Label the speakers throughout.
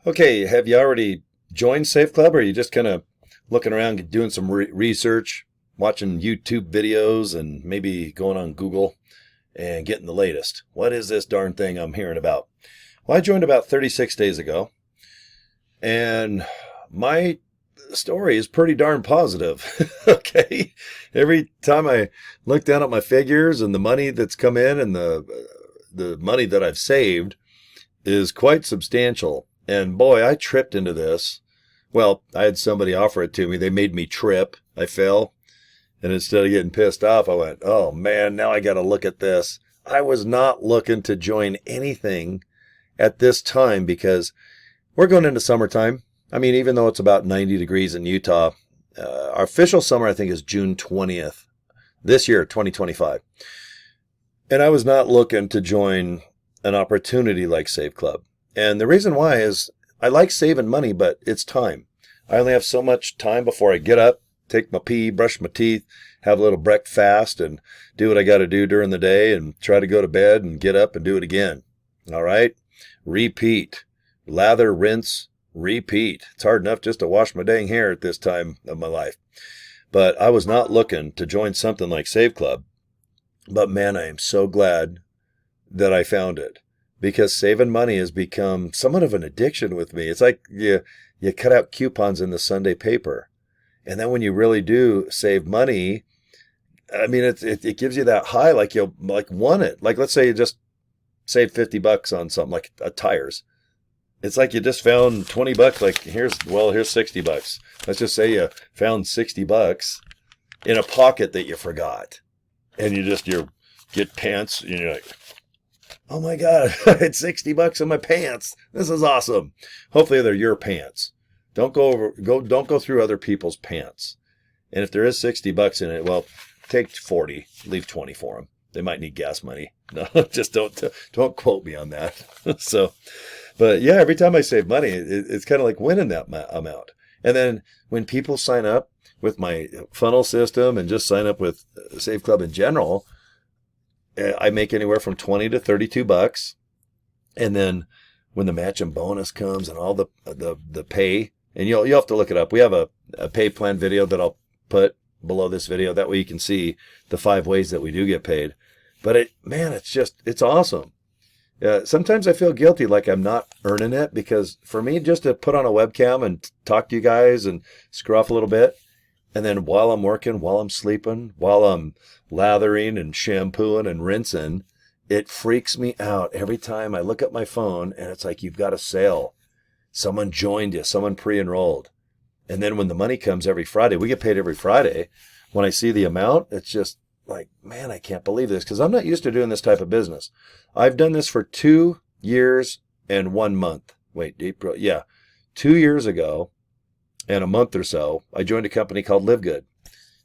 Speaker 1: Okay, have you already joined Safe Club, or are you just kind of looking around, doing some research, watching YouTube videos, and maybe going on Google and getting the latest? What is this darn thing I'm hearing about? Well, I joined about 36 days ago, and my story is pretty darn positive. Okay, every time I look down at my figures and the money that's come in and the money that I've saved is quite substantial. And boy, I tripped into this. Well, I had somebody offer it to me. They made me trip. I fell. And instead of getting pissed off, I went, oh man, now I got to look at this. I was not looking to join anything at this time because we're going into summertime. I mean, even though it's about 90 degrees in Utah, our official summer, I think, is June 20th this year, 2025. And I was not looking to join an opportunity like Save Club. And the reason why is I like saving money, but it's time. I only have so much time before I get up, take my pee, brush my teeth, have a little breakfast, and do what I got to do during the day and try to go to bed and get up and do it again. All right? Repeat. Lather, rinse, repeat. It's hard enough just to wash my dang hair at this time of my life. But I was not looking to join something like Save Club. But man, I am so glad that I found it. Because saving money has become somewhat of an addiction with me. It's like you cut out coupons in the Sunday paper. And then when you really do save money, I mean, it gives you that high, like you'll want it. Like, let's say you just saved $50 on something like tires. It's like you just found $20. Like here's $60. Let's just say you found $60 in a pocket that you forgot. And you get pants and you're like, oh my God, I had $60 in my pants. This is awesome. Hopefully they're your pants. Don't go through other people's pants. And if there is $60 in it, well, take 40, leave 20 for them. They might need gas money. No, just don't quote me on that. So, but yeah, every time I save money, it's kind of like winning that amount. And then when people sign up with my funnel system and just sign up with Save Club in general, I make anywhere from 20 to $32. And then when the matching bonus comes and all the pay, and you'll have to look it up. We have a pay plan video that I'll put below this video. That way you can see the 5 ways that we do get paid. But it's awesome. Sometimes I feel guilty like I'm not earning it because for me, just to put on a webcam and talk to you guys and screw off a little bit, and then while I'm working, while I'm sleeping, while I'm lathering and shampooing and rinsing, it freaks me out every time I look at my phone and it's like, you've got a sale. Someone joined you, someone pre-enrolled. And then when the money comes every Friday, we get paid every Friday. When I see the amount, it's just like, man, I can't believe this because I'm not used to doing this type of business. I've done this for 2 years and 1 month. Wait, April, yeah. 2 years ago and a month or so, I joined a company called Live Good.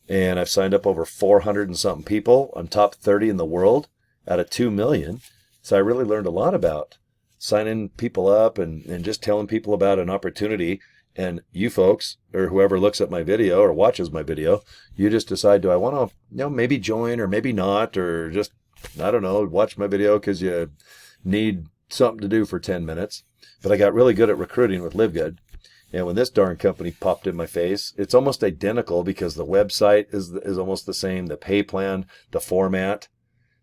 Speaker 1: And I've signed up over 400 and something people. I'm top 30 in the world out of 2 million. So I really learned a lot about signing people up and just telling people about an opportunity. And you folks, or whoever looks at my video or watches my video, you just decide, do I want to, maybe join or maybe not, or just, I don't know, watch my video because you need something to do for 10 minutes. But I got really good at recruiting with Live Good. And when this darn company popped in my face, it's almost identical because the website is almost the same, the pay plan, the format.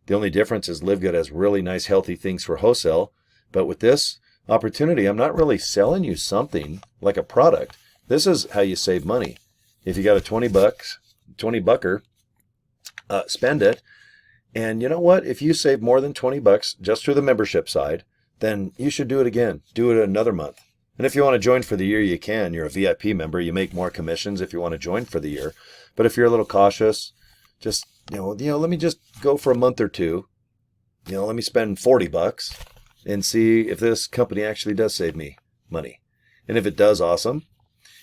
Speaker 1: The only difference is Live Good has really nice, healthy things for wholesale. But with this opportunity, I'm not really selling you something like a product. This is how you save money. If you got a $20 spend it. And you know what? If you save more than $20 just through the membership side, then you should do it again. Do it another month. And if you want to join for the year, you can. You're a VIP member. You make more commissions if you want to join for the year. But if you're a little cautious, just, let me just go for a month or two. Let me spend $40 and see if this company actually does save me money. And if it does, awesome.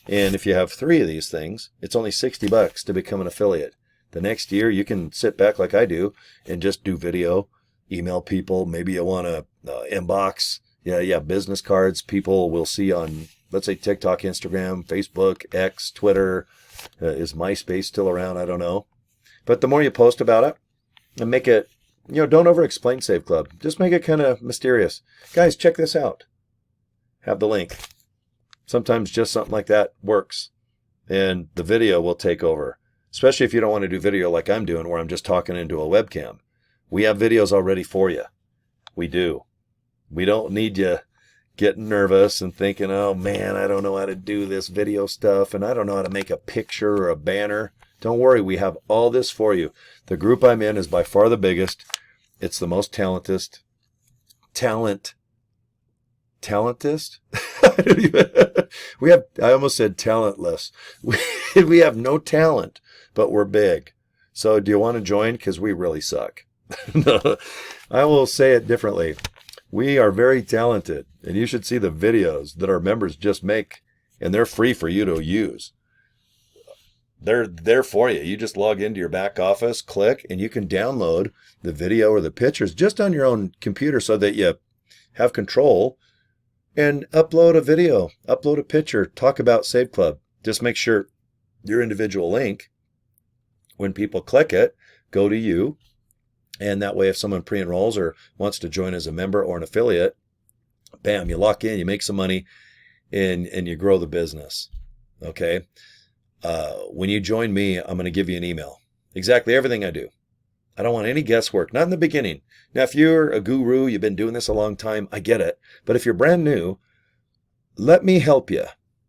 Speaker 1: And if you have 3 of these things, it's only $60 to become an affiliate. The next year, you can sit back like I do and just do video, email people. Maybe you want to inbox. Yeah, business cards people will see on, let's say, TikTok, Instagram, Facebook, X, Twitter. Is MySpace still around? I don't know. But the more you post about it and make it, don't over-explain Save Club. Just make it kind of mysterious. Guys, check this out. Have the link. Sometimes just something like that works, and the video will take over, especially if you don't want to do video like I'm doing, where I'm just talking into a webcam. We have videos already for you. We do. We don't need you getting nervous and thinking, oh man, I don't know how to do this video stuff, and I don't know how to make a picture or a banner. Don't worry, we have all this for you. The group I'm in is by far the biggest. It's the most talentist. I almost said talentless. We have no talent, but we're big. So do you want to join? Because we really suck. No, I will say it differently. We are very talented, and you should see the videos that our members just make, and they're free for you to use. They're there for you. You just log into your back office, click, and you can download the video or the pictures just on your own computer so that you have control, and upload a video, upload a picture, talk about Save Club. Just make sure your individual link, when people click it, go to you. And that way, if someone pre-enrolls or wants to join as a member or an affiliate, bam, you lock in, you make some money, and you grow the business. Okay? When you join me, I'm going to give you an email. Exactly everything I do. I don't want any guesswork, not in the beginning. Now, if you're a guru, you've been doing this a long time, I get it. But if you're brand new, let me help you.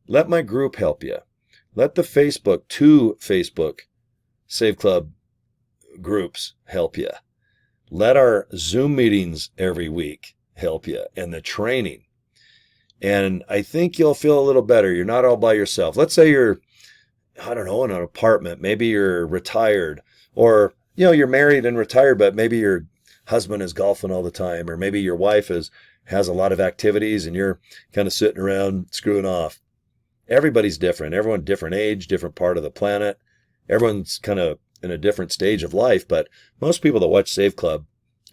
Speaker 1: Let my group help you. Let the Facebook Save Club groups help you. Let our Zoom meetings every week help you, and the training. And I think you'll feel a little better. You're not all by yourself. Let's say you're, I don't know, in an apartment. Maybe you're retired, or you're married and retired, but maybe your husband is golfing all the time, or maybe your wife has a lot of activities and you're kind of sitting around screwing off. Everybody's different. Everyone different age, different part of the planet. Everyone's kind of in a different stage of life, but most people that watch Save Club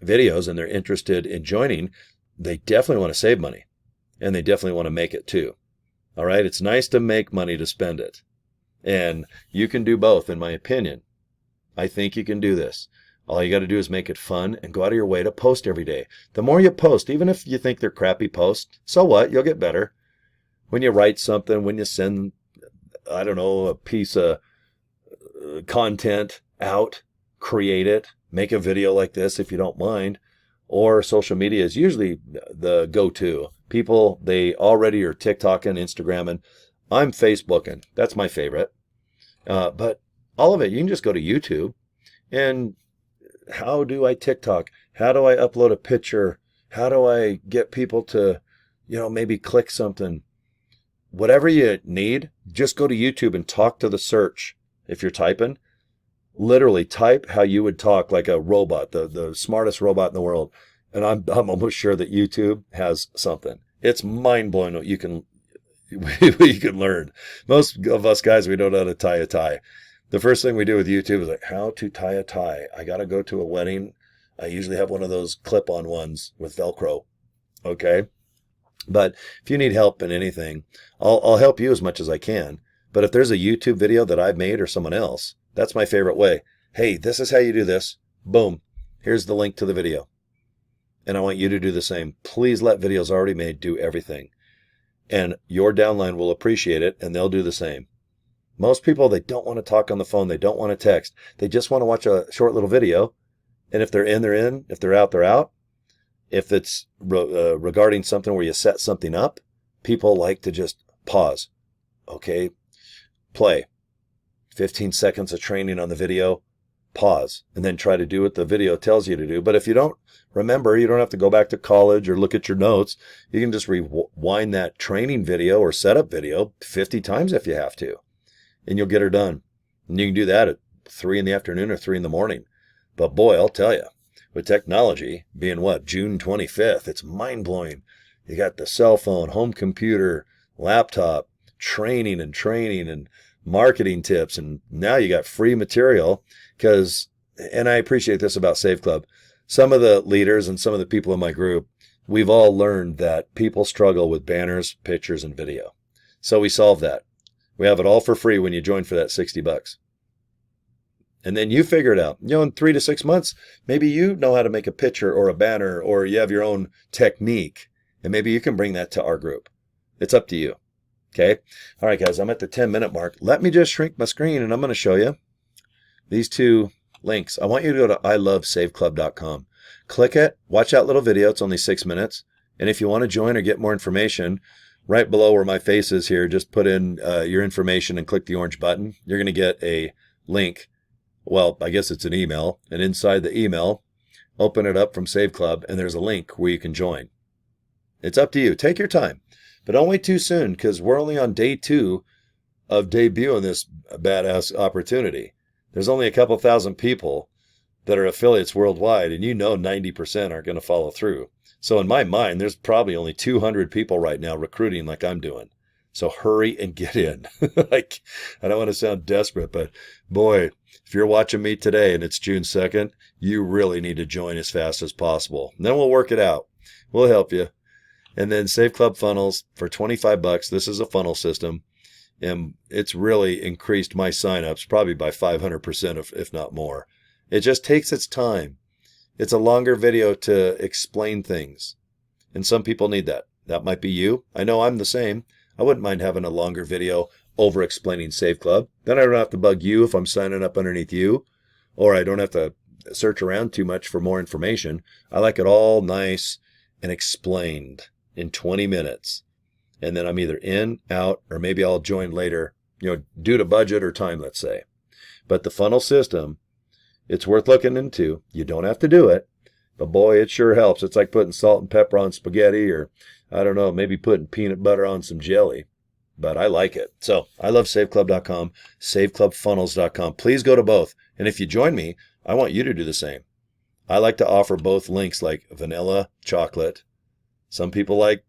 Speaker 1: videos and they're interested in joining, they definitely want to save money, and they definitely want to make it too. All right. It's nice to make money to spend it. And you can do both, in my opinion. I think you can do this. All you got to do is make it fun and go out of your way to post every day. The more you post, even if you think they're crappy posts, so what? You'll get better. When you write something, when you send, I don't know, a piece of content out, create it, make a video like this if you don't mind, or social media is usually the go-to. People, they already are TikToking, Instagramming. I'm Facebooking. That's my favorite. But all of it, you can just go to YouTube and how do I TikTok? How do I upload a picture? How do I get people to, maybe click something? Whatever you need, just go to YouTube and talk to the search. If you're typing, literally type how you would talk like a robot, the smartest robot in the world. And I'm almost sure that YouTube has something. It's mind-blowing what you can learn. Most of us guys, we don't know how to tie a tie. The first thing we do with YouTube is like, how to tie a tie. I got to go to a wedding. I usually have one of those clip-on ones with Velcro. Okay? But if you need help in anything, I'll help you as much as I can. But if there's a YouTube video that I've made or someone else, that's my favorite way. Hey, this is how you do this. Boom. Here's the link to the video. And I want you to do the same. Please let videos already made do everything. And your downline will appreciate it, and they'll do the same. Most people, they don't want to talk on the phone. They don't want to text. They just want to watch a short little video. And if they're in, they're in. If they're out, they're out. If it's regarding something where you set something up, people like to just pause. Okay, play. 15 seconds of training on the video, pause, and then try to do what the video tells you to do. But if you don't remember, you don't have to go back to college or look at your notes. You can just rewind that training video or setup video 50 times if you have to, and you'll get her done. And you can do that at 3 in the afternoon or 3 in the morning. But boy, I'll tell you, with technology being June 25th, it's mind-blowing. You got the cell phone, home computer, laptop, training and marketing tips, and now you got free material and I appreciate this about Save Club. Some of the leaders and some of the people in my group, we've all learned that people struggle with banners, pictures, and video. So we solve that. We have it all for free when you join for that $60. And then you figure it out. In 3 to 6 months, maybe you know how to make a picture or a banner, or you have your own technique, and maybe you can bring that to our group. It's up to you. Okay. All right, guys, I'm at the 10-minute mark. Let me just shrink my screen and I'm going to show you these two links. I want you to go to ilovesaveclub.com. Click it. Watch that little video. It's only 6 minutes. And if you want to join or get more information, right below where my face is here, just put in your information and click the orange button. You're going to get a link. Well, I guess it's an email. And inside the email, open it up from Save Club, and there's a link where you can join. It's up to you. Take your time. But don't wait too soon, because we're only on day 2 of debuting this badass opportunity. There's only a couple thousand people that are affiliates worldwide, and 90% aren't going to follow through. So in my mind, there's probably only 200 people right now recruiting like I'm doing. So hurry and get in. Like, I don't want to sound desperate, but boy, if you're watching me today and it's June 2nd, you really need to join as fast as possible. And then we'll work it out. We'll help you. And then Save Club Funnels for $25. This is a funnel system. And it's really increased my signups probably by 500%, if not more. It just takes its time. It's a longer video to explain things. And some people need that. That might be you. I know I'm the same. I wouldn't mind having a longer video over explaining Save Club. Then I don't have to bug you if I'm signing up underneath you, or I don't have to search around too much for more information. I like it all nice and explained in 20 minutes. And then I'm either in, out, or maybe I'll join later, due to budget or time, let's say. But the funnel system, it's worth looking into. You don't have to do it, but boy, it sure helps. It's like putting salt and pepper on spaghetti, or I don't know, maybe putting peanut butter on some jelly. But I like it. So I love saveclub.com, saveclubfunnels.com. Please go to both. And if you join me, I want you to do the same. I like to offer both links, like vanilla, chocolate. Some people like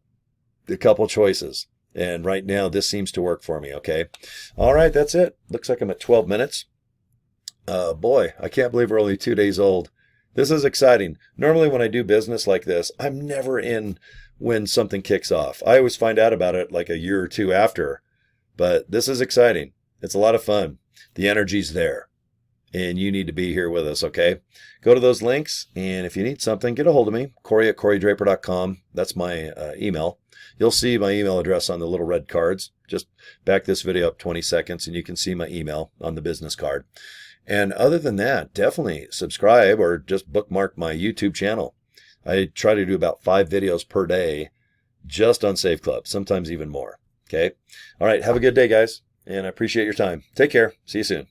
Speaker 1: a couple choices. And right now, this seems to work for me, okay? All right, that's it. Looks like I'm at 12 minutes. Boy, I can't believe we're only 2 days old. This is exciting. Normally when I do business like this, I'm never in when something kicks off. I always find out about it like a year or two after. But this is exciting. It's a lot of fun. The energy's there. And you need to be here with us, okay? Go to those links, and if you need something, get a hold of me, Cory at CoryDraper.com. That's my email. You'll see my email address on the little red cards. Just back this video up 20 seconds, and you can see my email on the business card. And other than that, definitely subscribe or just bookmark my YouTube channel. I try to do about 5 videos per day just on Save Club, sometimes even more. Okay? All right, have a good day, guys, and I appreciate your time. Take care. See you soon.